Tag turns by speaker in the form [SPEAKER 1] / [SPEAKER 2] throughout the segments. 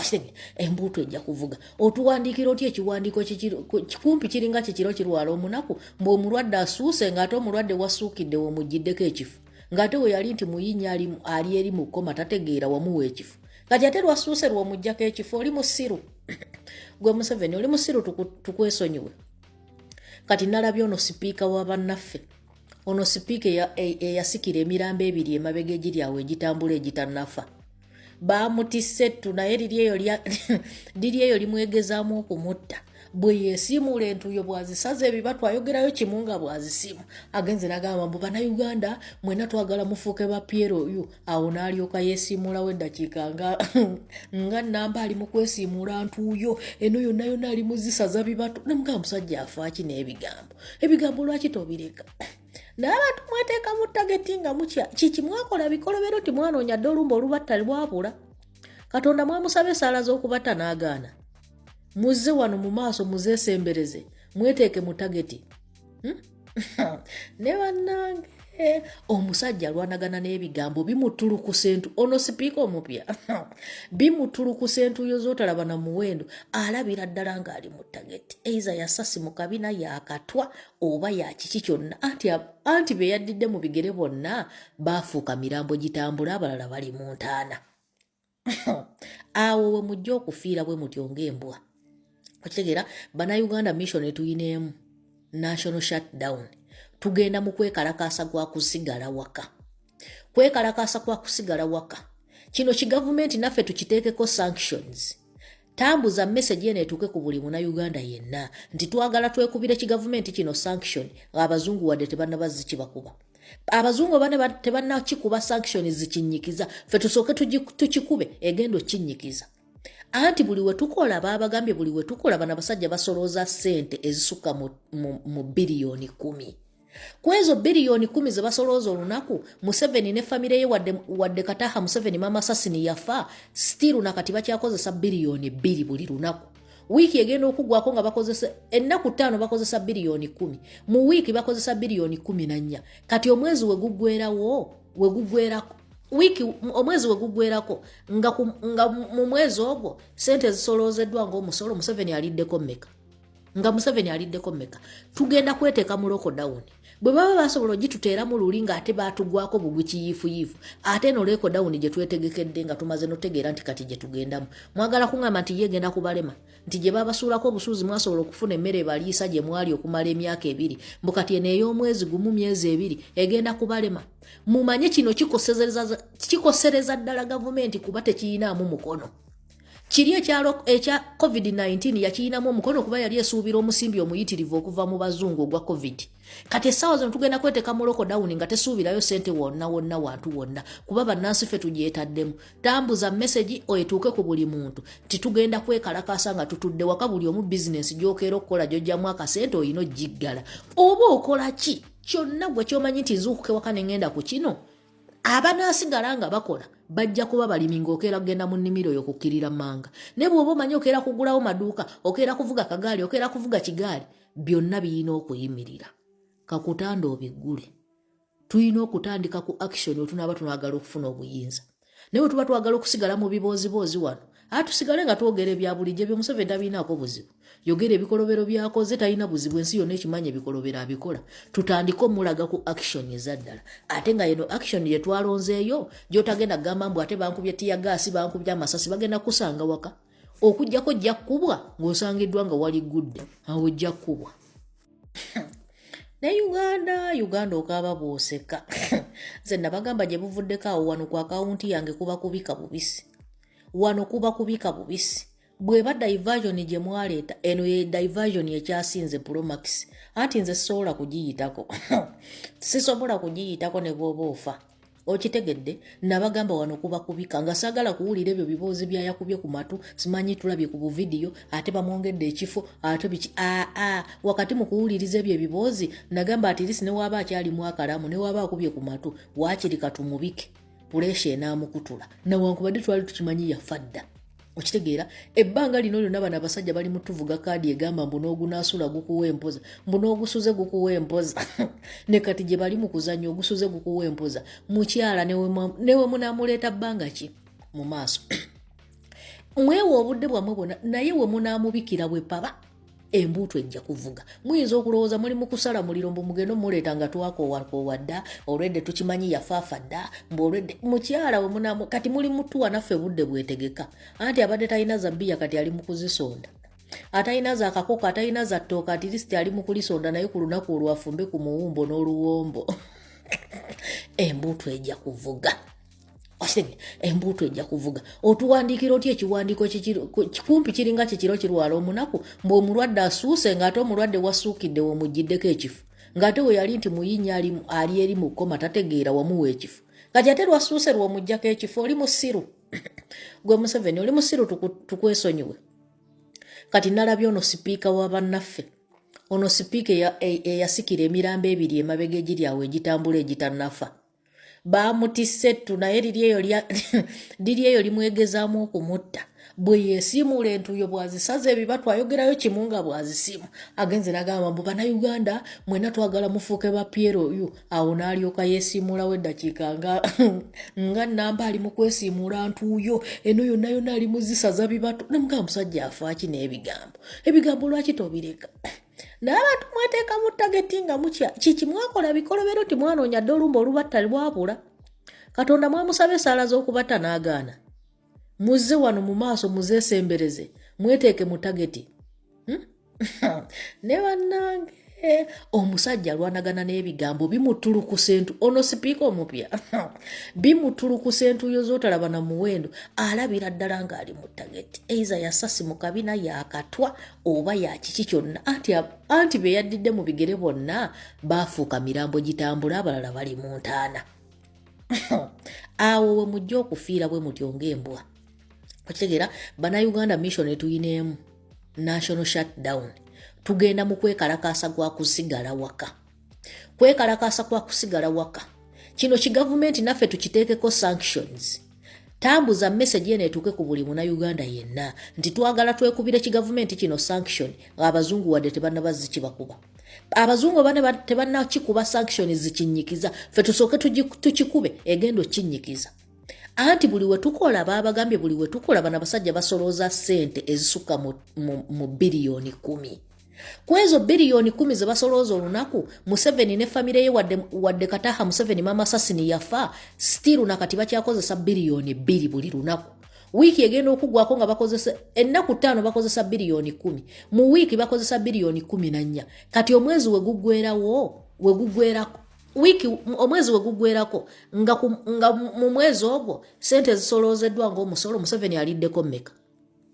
[SPEAKER 1] okitege embuto ejja kuvuga otuwandikira otya ekiwandiko kikumpi kiringa kikiro kirwala omunaku mbw'omulwadde asuuse ng'ate omulwadde wasuukidde womuggiddeko ekifu ng'ate we yali nti muyinya ali eri mu kkoma tategeera wamuwa ekifu kati ate lwasuuse lw'omuggyako ekifu oli musiru gwe Museveni oli musiru tukwesonyiwe kati nalabye ono sipiika wa bannaffe ono sipiika eyasikira emirambo ebiri emabega egiri awo egitambula egitannafa bamutisse naye liri eyo limwegezaamu okumutta bwe yeesiimuula entuuyo bwazisaza ebibatu ayogerayo kimu nga bwazisiimu agenze nagamba mbu bannayuganda mwena twagala mufuuke ba PLU awo n'alyoka yeesiimuulawo eddakiika nga namba ali mu kwesiimuula ntuuyo eno yonna yonna ali muzisaza bibatu namugamba musajja afaaki n'ebigambo lwaki tobireka n'abantu mweteeka mu tageti nga mutya kiki mwakola bikolobero timwanoonya dde olumba olubatta lwabula katonda mwamusaba esaala z'okubatta n'agaana muzze wano mu maaso muzeesembereze mweteeke mu tageti ne bannange omusajja alwanagana n'ebigambo bimutulukusa entu ono sipiika omupya bimutulukusa entuuyo z'otalaba na muwendo alabira ddala ng'ali mu tageti eiza yasasi mu kabina yakatwa oba yakiki kyonna anti be yaddidde mu bigere bonna baafuuka mirambo gitambula abalala bali mu ntaana awo we mujja okufiira bwe mutyo ng'embwa okitegeera bannayuganda mission etuyineemu national shutdown tugenda mu kwekalakaasa kwa kusigala waka kino kigavumenti naffe tukiteekeko sanctions tambuza message eno etuuke ku buli munnayuganda yenna nti twagala twekubire kigavumenti kino sanction abazungu wadde tebannabazzi kibakuba abazungu bane tebannakikuba sanctions zikinyikiza ffe tusooke tukikube egendo kinyikiza anti buli we tukola baabagambye buli we tukola bana basajja basolooza ssente ezisukka mu biliyoni 10 kwezo biliyoni 10 ze basolooza olunaku Museveni ne famire ye wadde Kataha Museveni mama Sasini yafa still nakati bakyakozesa biliyoni 2 buli lunaku wiiki egenda okugwako nga bakozesa ennaku 5 bakozesa biliyoni 10 mu wiiki bakozesa biliyoni 14 kati omwezi we guggweerako omwezi we guggweerako nga mu mwezi ogwo sente zisoloozeddwa ng'omusolo Museveni aliddeko mmeka tugenda kweteeka mu lockdown bwe baba basobola ogituteeramu luli ng'ate baatugwako bugwi kiyiifuyiifu ate no lockdown gye twetegekedde nga tumaze notegeera nti kati gye tugendamu mwagala kuŋŋamba nti ye genda kubalema nti gye babasuulako obusuuzi mwasobola okufuna emmere baliisa gye mwali okumala emyaka 2 mbu kati eno ey'omwezi gumu myezi 2 egenda kubalema mumanye kino kikosereza ddala gavumenti kuba tekiyinaamu mukono kiri ekya COVID-19 yakiyinamu omukono kuba yali esuubira omusimbi omuyitirivu okuva mu bazungu ogwa COVID kati essaawa zino tugenda kweteeka mu lockdown nga tesuubirayo sente wonna wantu wonna kuba bannansi ffe tugyetaddemu tambuza message etuuke ku buli muntu titugenda kwekalakaasa nga tutudde waka buli omu bizinensi gy'okeera okukola gy'ojjamu akasente oyina ogiggala oba okola ki kyonna gwe kyomanyi nti nzuukuke waka ne ngenda ku kino abanaasigala nga bakola bajja kuba balimi ng'okeera kugenda mu nnimiro yo kukkirira manga ne bw'oba omanyi okeera kugulawo maduuka okeera kuvuga kagaali okeera kuvuga kigaali byonna birina okuyimirira kakutanda obiggule tulina okutandika ku action otunaaba tunagala okufuna obuyinza naye bwe tuba twagala okusigala mu biboozi wano tusigale nga twogera ebya bulijjo byo Museveni tabinaako buzibu yogera ebikolobero byakoze talina buzibu ensi yonna ekimanya ebikolobero abikola tutandike omulaga ku action ezaddala ate nga yeno action gye twalonzeeyo gy'otagenda kugamba mbu ate bankubye tiyagaasi bankubye amasasi bagenda kusanga waka okujjako jja kkubwa ng'osangiddwa nga wali gudde awo ojja kkubwa ne Uganda okaaba bw'oseka nze nabagamba gye buvuddeko awo wano ku akawunti yange kuba kubika bubisi bweba diversion gye mwaleeta eno ye diversion ekyasinze Promax anti nze sisobola kugiyitako ne bw'oba ofa okitegedde nabagamba wano kuba kubika nga saagala kuwulira ebyo biboozi byayakubye ku matu simanyi tulabye ku buvidiyo ate bamwongedde ekifo ate biki wakati mu kuwuliriza ebyo ebiboozi nagamba ati lisi ne waaba akyalimu akalamu ne waaba akubye ku matu waakirika tumubike puleesha enaamukutula newankubadde twali tukimanyi yafadda okitegeera ebbanga lino lyonna bano abasajja bali mutuvuga kaadi egamba mbu n'ogunaasula gukuwa empoza mbu n'ogusuze gukuwa empoza ne kati gye bali mu kuzannya ogusuze gukuwa empoza mukyala newe munaamuleeta bbanga ki mu maaso mwewo obudde bwamwe bwonna naye we munaamubikira bwe paba embuutu ejja kuvuga. Muyinza okulowooza muli mu kusala muliro mbu mugenda omuleeta nga twakoowa dda olwedde tukimanyi yafaafa dda mbu olwedde mukyala we munaamu kati muli mutuwa naffe budde bwetegeka anti abadde talina za bbiya kati ali mu kuzisonda atalina za akakoko atalina za ttooka ati lisiti ali mu kulisonda naye ku lunaku olwafumbe ku muwumbo n'oluwombo embuutu ejja kuvuga. Embuutu ejja kuvuga. Otuwandiikira otya ekiwandiiko kikumpi kiringa kikiro kirwala omunaku mbw'omulwadde asuuse ng'ate omulwadde wasuukidde womuggiddeko ekifo ng'ate we yali nti muyinya ali eri mu kkoma tategeera wamuwa ekifo kati ate lwasuuse lw'omuggyako ekifo oli musiru gwe Museveni oli musiru tukwesonyiwe. Kati nalabye ono sipiika wa bannaffe ono sipiika eyasikira emirambo ebiri emabega egiri awo egitambula egitannafa bamutisse ettu naye liri eyo limwegezaamu okumutta bwe yeesiimuula entuuyo bwazisaza ebibatu ayogerayo kimu nga bwazisiimu agenze n'agamba mbu bannayuganda mwena twagala mufuuke ba Pierre awo n'alyoka yeesiimuulawo eddakiika nga namba ali mu kwesiimuula ntuuyo eno yonna yonna ali muzisaza bibatu namugamba musajja afaaki n'ebigambo lwaki tobireka n'abantu mweteeka mu tageti nga mutya kiki mwakola bikolobero timwanoonya dde olumba olubatta lwabula Katonda mwamusaba essaala z'okubatta n'agaana muzze wano mu maaso muzeesembereze mweteeke mu tageti ne bannange omusajja alwanagana n'ebigambo bimutulukusa entu ono sipiika omupya bimutulukusa entuuyo z'otalaba na muwendo alabira ddala ng'ali mu tageti eiza yasasi mu kabina yakatwa oba yakiki kyonna anti be yaddidde mu bigere bonna baafuuka mirambo gitambula abalala bali mu ntaana awo we mujja okufiira bwe mutyo ng'embwa okitegeera bannayuganda mission etuyineemu national shutdown tugenda mu kwekalakaasa gwa kusigala waka. Kwekalakaasa kwa kusigala waka. Kino kigavumenti naffe tukiteekeko sanctions. Tambuza message yene etuuke ku buli munnayuganda yenna nti twagala twekubire kigavumenti kino sanction abazungu wadde tebannabazi kibakuba. Abazungu bane tebannakikuba sanctions zikinyikiza ffe tusooke tukikube egendo kinyikiza. Anti buli we tukola babagambye buli we tukola bana basajja basolooza ssente ezisuka mu biliyoni 10. Kwezo biliyoni 10 ze basolooza olunaku Museveni ne famire ye wadde Kataha Museveni mama Sasini yafa still nakati bakyakozesa biliyoni 2 buli lunaku. Wiki egenda okugwako nga bakozesa ennaku 5 bakozesa biliyoni 10 mu wiki bakozesa biliyoni 14 kati omwezi we gugwerako wiki omwezi we gugwerako nga mu mwezi ogwo sente zisoloozeddwa ng'omusolo Museveni aliddeko mmeka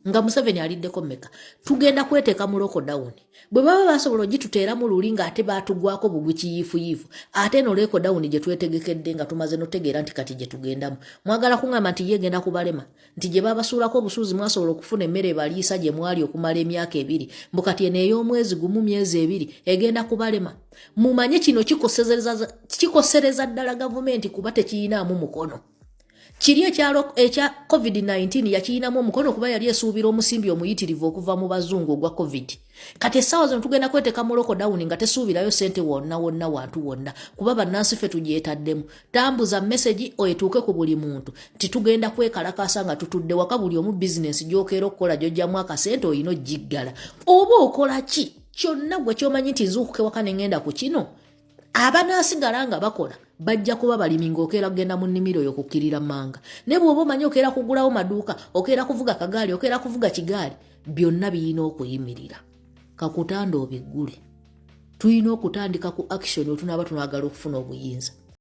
[SPEAKER 1] nga Museveni aliddeko mmeka tugenda kweteeka mu lockdown bwe baba basobola ogituteeramu luli ng'ate baatugwako bugwi kiyiifuyiifu ate no lockdown gye twetegekedde nga tumaze notegeera nti kati gye tugendamu mwagala kuŋŋamba nti ye egenda kubalema nti gye babasuulako obusuuzi mwasobola okufuna emmere baliisa gye mwali okumala emyaka 2 mbu kati eno ey'omwezi gumu myezi 2 egenda kubalema mumanye kino kikosereza ddala gavumenti kuba tekiyinaamu mukono kiri ekya COVID-19 yakiyinamu omukono kuba yali esuubira omusimbi omuyitirivu okuva mu bazungu ogwa COVID. Kati essaawa zino tugenda kweteeka mu lockdown nga tesuubirayo ssente wonna wantu wonna kuba bannansi ffe tugyetaddemu. Tambuza message etuuke ku buli muntu nti tugenda kwekalakaasa nga tutudde waka buli omu bizinensi gy'okeera okukola gy'ojjamu akasente oyina ogiggala. Oba okola ki? Kyonna gwe kyomanyi nti nzuukuke waka ne ngenda ku kino. Abanaasigala nga bakola bajja kuba balimi ng'okeera kugenda mu nnimiro yo kukkirira manga. Ne bw'oba omanyi okeera kugulawo maduuka, okeera kuvuga kagaali, okeera kuvuga kigaali, byonna biyina okuyimirira. Kakutanda obiggule. Tuyina okutandika ku action otunaaba tunagala okufuna obuyinza.